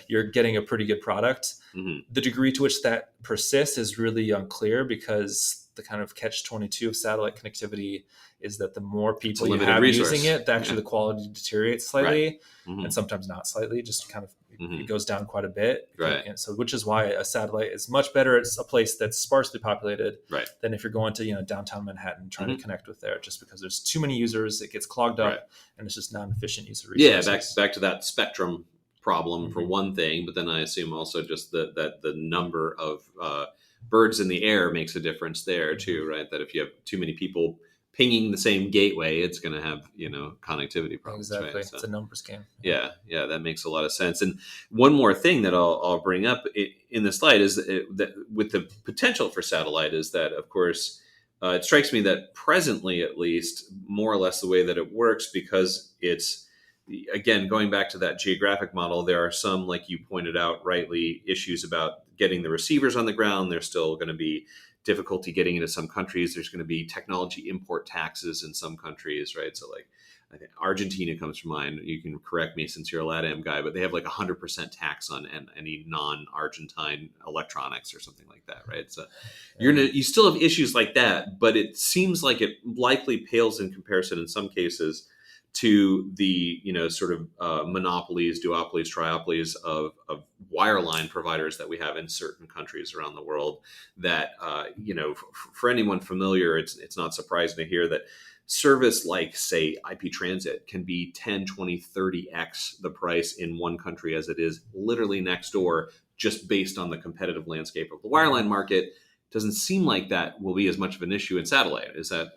Speaker 3: you're getting a pretty good product. The degree to which that persists is really unclear, because the kind of catch-22 of satellite connectivity is that the more people you have using it, the quality deteriorates slightly, and sometimes not slightly, just kind of it goes down quite a bit. And so, which is why a satellite is much better at a place that's sparsely populated than if you're going to downtown Manhattan trying to connect with there, just because there's too many users, it gets clogged up, and it's just not an efficient use of resources.
Speaker 4: Back to that spectrum problem for one thing, but then I assume also just that the number of birds in the air makes a difference there too, right? That if you have too many people pinging the same gateway, it's going to have connectivity problems.
Speaker 3: Exactly, so, it's a numbers game.
Speaker 4: Yeah, that makes a lot of sense. And one more thing that I'll bring up in the slide is that with the potential for satellite is that, of course, it strikes me that presently, at least, more or less the way that it works, because it's, again, going back to that geographic model, there are some, like you pointed out rightly, issues about getting the receivers on the ground. There's still going to be difficulty getting into some countries. There's going to be technology import taxes in some countries, right? So like, I think Argentina comes to mind. You can correct me since you're a LATAM guy, but they have like 100% tax on any non-Argentine electronics or something like that, right? So you still have issues like that, but it seems like it likely pales in comparison in some cases to the sort of monopolies, duopolies, triopolies of wireline providers that we have in certain countries around the world. That for anyone familiar, it's not surprising to hear that service like, say, IP transit can be 10, 20, 30x the price in one country as it is literally next door, just based on the competitive landscape of the wireline market. Doesn't seem like that will be as much of an issue in satellite. Is that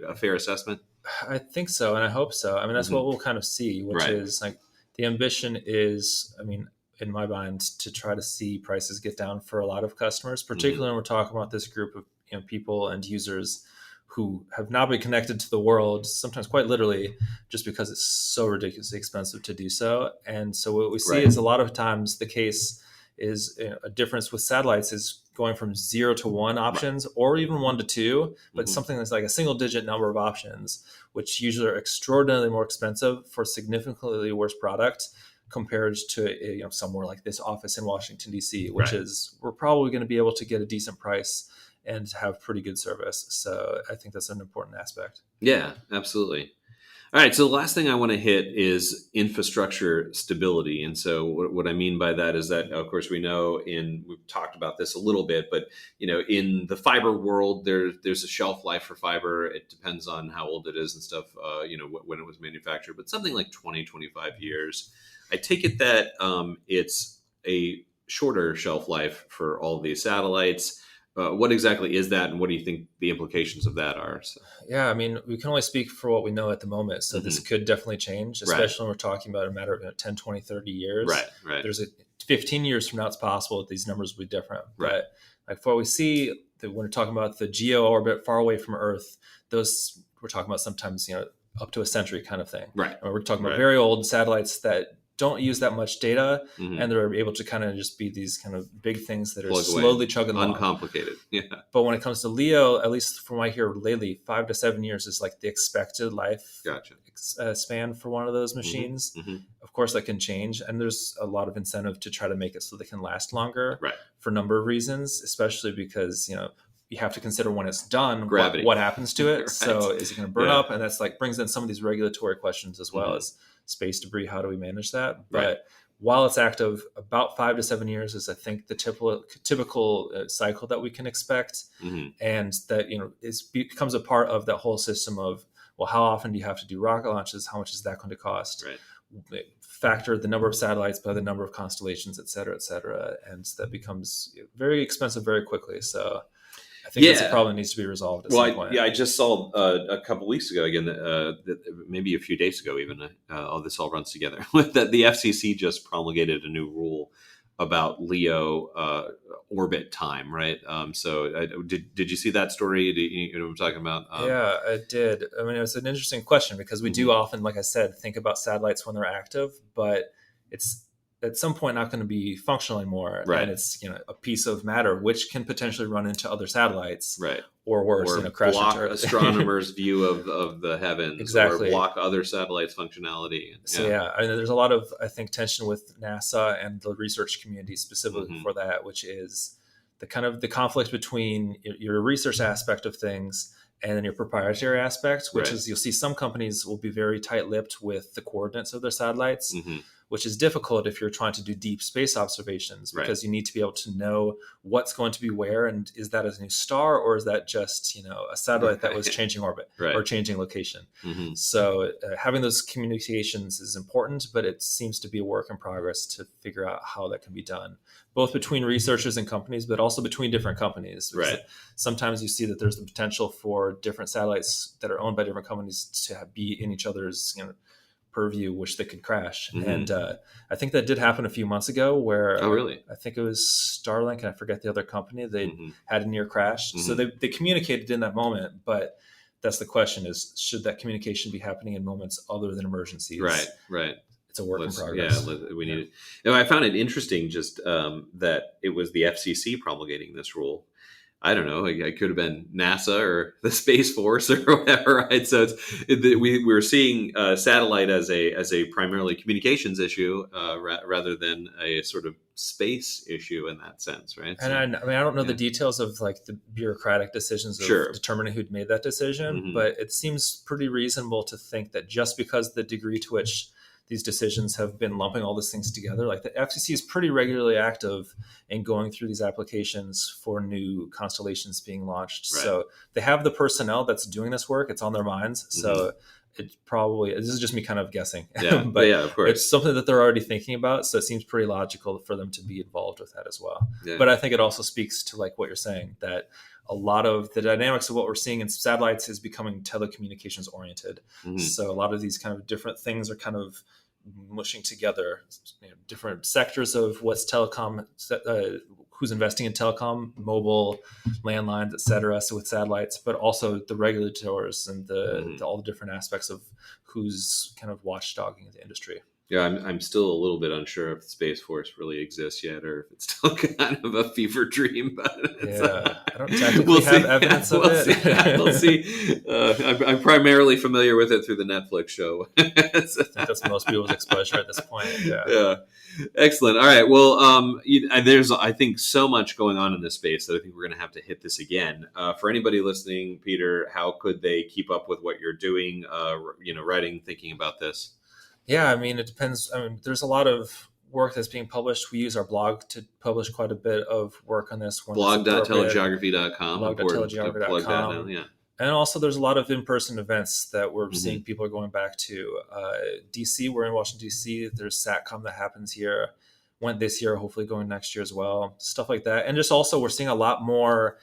Speaker 4: a fair assessment?
Speaker 3: I think so, and I hope so. I mean, that's what we'll kind of see, which is like the ambition is, I mean, in my mind, to try to see prices get down for a lot of customers, particularly when we're talking about this group of people and users who have now been connected to the world, sometimes quite literally, just because it's so ridiculously expensive to do so. And so what we see is a lot of times the case is a difference with satellites is going from 0 to 1 options, or even 1 to 2, but something that's like a single digit number of options, which usually are extraordinarily more expensive for significantly worse product compared to somewhere like this office in Washington, D.C., which is we're probably going to be able to get a decent price and have pretty good service. So I think that's an important aspect.
Speaker 4: Yeah, absolutely. All right. So the last thing I want to hit is infrastructure stability. And so what I mean by that is that, of course, we know we've talked about this a little bit, but, in the fiber world, there's a shelf life for fiber. It depends on how old it is and stuff, when it was manufactured, but something like 20, 25 years. I take it that it's a shorter shelf life for all of these satellites. What exactly is that, and what do you think the implications of that are? So.
Speaker 3: Yeah, I mean, we can only speak for what we know at the moment. So this could definitely change, especially when we're talking about a matter of 10, 20, 30 years.
Speaker 4: Right.
Speaker 3: There's 15 years from now, it's possible that these numbers will be different.
Speaker 4: Right.
Speaker 3: But like for what we see, that when we're talking about the geo orbit far away from Earth, those we're talking about sometimes, up to a century kind of thing.
Speaker 4: Right.
Speaker 3: And we're talking about very old satellites that don't use that much data, and they're able to kind of just be these kind of big things that are slowly chugging along.
Speaker 4: Uncomplicated. Yeah.
Speaker 3: But when it comes to LEO, at least from what I hear lately, 5 to 7 years is like the expected life span for one of those machines. Of course, that can change, and there's a lot of incentive to try to make it so they can last longer for a number of reasons, especially because, you have to consider when it's done,
Speaker 4: gravity,
Speaker 3: what happens to it. So is it going to burn up? And that's like brings in some of these regulatory questions as well as space debris. How do we manage that? But while it's active, about 5 to 7 years is, I think, the typical cycle that we can expect. And that, becomes a part of that whole system of, well, how often do you have to do rocket launches? How much is that going to cost? Factor the number of satellites by the number of constellations, et cetera, et cetera. And that becomes very expensive very quickly. So I think that's a problem that needs to be resolved at some point.
Speaker 4: I just saw a couple weeks ago, again, maybe a few days ago even, all this all runs together, that the FCC just promulgated a new rule about LEO orbit time, right? Did you see that story? You know what I'm talking about?
Speaker 3: Yeah, I did. I mean, it was an interesting question because we do often, like I said, think about satellites when they're active, but it's at some point not going to be functional anymore. And it's a piece of matter which can potentially run into other satellites, or worse,
Speaker 4: or
Speaker 3: crash
Speaker 4: block
Speaker 3: into Earth.
Speaker 4: astronomers' view of the heavens, or block other satellites' functionality.
Speaker 3: So I mean, there's a lot of, I think, tension with NASA and the research community specifically for that, which is the kind of the conflict between your research aspect of things and then your proprietary aspect, which is you'll see some companies will be very tight-lipped with the coordinates of their satellites, which is difficult if you're trying to do deep space observations, because you need to be able to know what's going to be where, and is that a new star, or is that just a satellite that was changing orbit or changing location. So having those communications is important, but it seems to be a work in progress to figure out how that can be done, both between researchers and companies, but also between different companies. Sometimes you see that there's the potential for different satellites that are owned by different companies to be in each other's purview, which they could crash. And I think that did happen a few months ago where I think it was Starlink, and I forget the other company, they had a near crash. So they communicated in that moment, but that's the question is, should that communication be happening in moments other than emergencies? It's a work in progress.
Speaker 4: We need it. I found it interesting just that it was the FCC promulgating this rule. I don't know. It could have been NASA or the Space Force or whatever, right? So we're seeing satellite as a primarily communications issue rather than a sort of space issue in that sense, right?
Speaker 3: And I mean, I don't know the details of like the bureaucratic decisions of determining who'd made that decision, but it seems pretty reasonable to think that just because the degree to which these decisions have been lumping all these things together. Like the FCC is pretty regularly active in going through these applications for new constellations being launched. Right. So they have the personnel that's doing this work. It's on their minds. So it's probably, this is just me kind of guessing,
Speaker 4: but yeah, of course,
Speaker 3: it's something that they're already thinking about. So it seems pretty logical for them to be involved with that as well. Yeah. But I think it also speaks to like what you're saying, that a lot of the dynamics of what we're seeing in satellites is becoming telecommunications oriented. So a lot of these kind of different things are kind of mushing together, different sectors of what's telecom, who's investing in telecom, mobile, landlines, et cetera. So with satellites, but also the regulators and all the different aspects of who's kind of watchdogging the industry.
Speaker 4: Yeah, I'm still a little bit unsure if the Space Force really exists yet, or if it's still kind of a fever dream. But
Speaker 3: I don't technically have evidence of it.
Speaker 4: We'll see. I'm primarily familiar with it through the Netflix show.
Speaker 3: I think that's most people's exposure at this point.
Speaker 4: Yeah. Excellent. All right. Well, there's, I think, so much going on in this space that I think we're going to have to hit this again. For anybody listening, Peter, how could they keep up with what you're doing, writing, thinking about this?
Speaker 3: Yeah, I mean, it depends. I mean, there's a lot of work that's being published. We use our blog to publish quite a bit of work on this.
Speaker 4: Blog.telegeography.com.
Speaker 3: Blog.telegeography.com.
Speaker 4: Yeah.
Speaker 3: And also there's a lot of in-person events that we're seeing people are going back to. DC, we're in Washington, DC. There's SATCOM that happens here. Went this year, hopefully going next year as well. Stuff like that. And just also we're seeing a lot more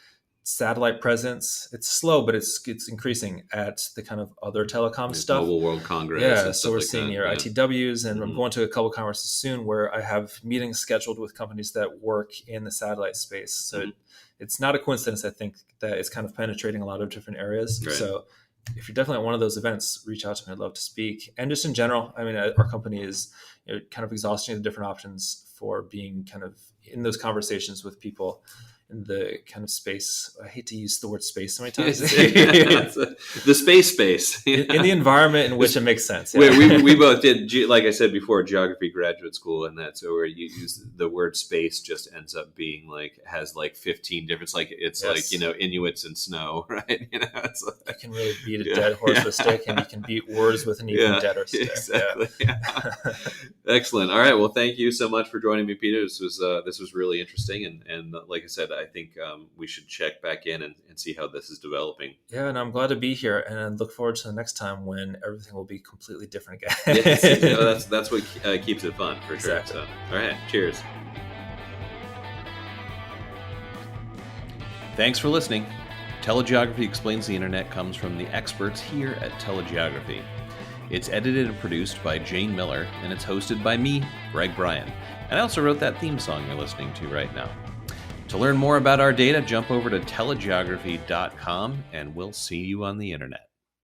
Speaker 3: satellite presence. It's slow, but it's increasing at the kind of other telecom stuff.
Speaker 4: Mobile World Congress.
Speaker 3: Yeah, so we're seeing your ITWs, and I'm going to a couple conferences soon where I have meetings scheduled with companies that work in the satellite space. So it's not a coincidence, I think, that it's kind of penetrating a lot of different areas. Right. So if you're definitely at one of those events, reach out to me. I'd love to speak. And just in general, I mean, our company is kind of exhausting the different options for being kind of in those conversations with people in the kind of space. I hate to use the word space so many times.
Speaker 4: The space.
Speaker 3: In the environment in which it makes sense.
Speaker 4: Yeah. We both did, like I said before, geography graduate school, and that's where you use the word space just ends up being has 15 different, it's Inuits and snow, right?
Speaker 3: You can really beat a dead horse with a stick, and you can beat words with an even deader stick.
Speaker 4: Exactly. Yeah. Excellent. All right. Well, thank you so much for joining me, Peter. This was really interesting, and like I said, I think we should check back in and see how this is developing.
Speaker 3: Yeah, and I'm glad to be here, and I look forward to the next time when everything will be completely different again.
Speaker 4: Yes, that's what keeps it fun, for sure.
Speaker 3: Exactly.
Speaker 4: So, all right, cheers.
Speaker 1: Thanks for listening. TeleGeography Explains the Internet comes from the experts here at TeleGeography. It's edited and produced by Jane Miller, and it's hosted by me, Greg Bryan. And I also wrote that theme song you're listening to right now. To learn more about our data, jump over to telegeography.com, and we'll see you on the internet.